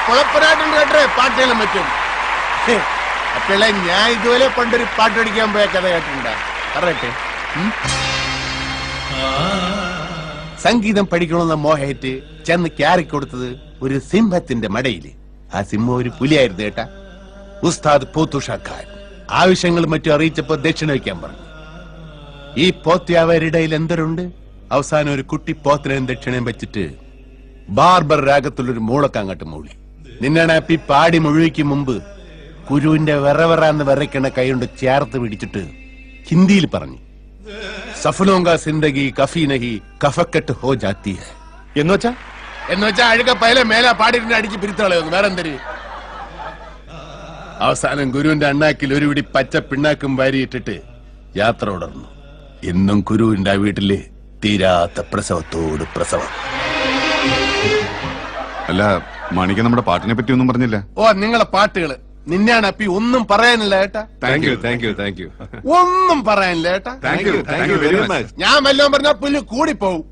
കുഴപ്പനായിട്ടുണ്ട് കേട്ടേ പാട്ടുകളും പറ്റും. അപ്പോഴേ ഞാൻ ഇതുപോലെ പണ്ടൊരു പാട്ട് പഠിക്കാൻ പോയ കഥ കേട്ടിട്ടുണ്ടാ പറയട്ടെ. സംഗീതം പഠിക്കണമെന്ന മോഹേറ്റ് ചെന്ന് ക്യാറിക്കൊടുത്തത് ഒരു സിംഹത്തിന്റെ മടയില്. ആ സിംഹം ഒരു പുലിയായിരുന്നു കേട്ടാ. ഉസ്താദ് പോത്തുഷാഖാൻ ആവശ്യങ്ങൾ മറ്റും അറിയിച്ചപ്പോ ദക്ഷിണ വയ്ക്കാൻ പറഞ്ഞു. ഈ പോത്യാവരിടയിൽ എന്തരുണ്ട്? അവസാനം ഒരു കുട്ടി പോത്തിനെയും ദക്ഷിണയും വെച്ചിട്ട് ബാർബർ രാഗത്തിലൊരു മൂളൊക്കെ അങ്ങോട്ട് മൂളി. നിന്നാണാപ്പി പാടി മുഴുവിക്ക് മുമ്പ് കുരുവിന്റെ വിറവിറാന്ന് വിറയ്ക്കണ കൈകൊണ്ട് ചേർത്ത് പിടിച്ചിട്ട് ഹിന്ദിയിൽ പറഞ്ഞു, സഫലോങ്ക സിന്ദഗി കഫി നഹി കഫക്കെട്ട് ഹോ ജാത്തി ഹൈ. എന്നുവെച്ചാ അഴുക പയല മേല പാടിന്റെ അടിച്ച് പിരിത്തളയൊന്നു വേറെ എന്തര്. അവസാനം ഗുരുവിന്റെ അണ്ണാക്കിൽ ഒരു പിടി പച്ച പിണ്ണാക്കും വാരിയിട്ടിട്ട് യാത്ര തുടർന്നു. ഇന്നും ഗുരുവിന്റെ വീട്ടില് തീരാത്ത പ്രസവത്തോട് പ്രസവം. അല്ല, മാണിക്ക് നമ്മുടെ പാട്ടിനെ പറ്റി ഒന്നും പറഞ്ഞില്ല. ഓ, നിങ്ങളെ പാട്ടുകള് നിന്നെയാണ് അപ്പി ഒന്നും പറയാനില്ല ഏട്ടാ. ഒന്നും പറയാനില്ല ഏട്ടാ. ഞാൻ വല്ലതും പറഞ്ഞാൽ പുല്ല് കൂടിപ്പോവും.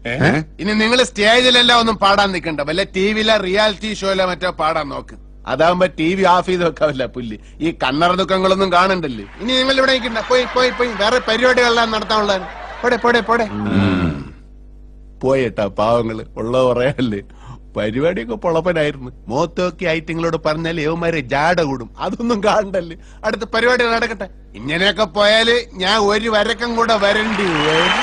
ഇനി നിങ്ങൾ സ്റ്റേജിലെല്ലാം ഒന്നും പാടാൻ നിൽക്കണ്ട. വല്ല ടിവിയിലെ റിയാലിറ്റി ഷോയിലെ മറ്റോ പാടാൻ നോക്ക്. അതാവുമ്പോ ടി വി ഓഫ് ചെയ്ത് വെക്കാവില്ല പുല്ല്. ഈ കണ്ണറ ദുഃഖങ്ങളൊന്നും കാണണ്ടല്ലേ. ഇനി നിങ്ങൾ ഇവിടെ നിൽക്കണ്ട. പോയി പോയി പോയി വേറെ പരിപാടികളെല്ലാം നടത്താനുള്ള പോടെ പോടെ പോടെ പോയേട്ടാ. പാവങ്ങള് ഉള്ള പറയല്ലേ. പരിപാടിയൊക്കെ പൊളപ്പനായിരുന്നു. മോത്തൊക്കെ ഐറ്റങ്ങളോട് പറഞ്ഞാൽ യവന്മാരെ ജാട കൂടും. അതൊന്നും കാണണ്ടല്ലേ. അടുത്ത പരിപാടി നടക്കട്ടെ. ഇങ്ങനെയൊക്കെ പോയാല് ഞാൻ ഒരു വരക്കം കൂടെ വരണ്ടി വരും.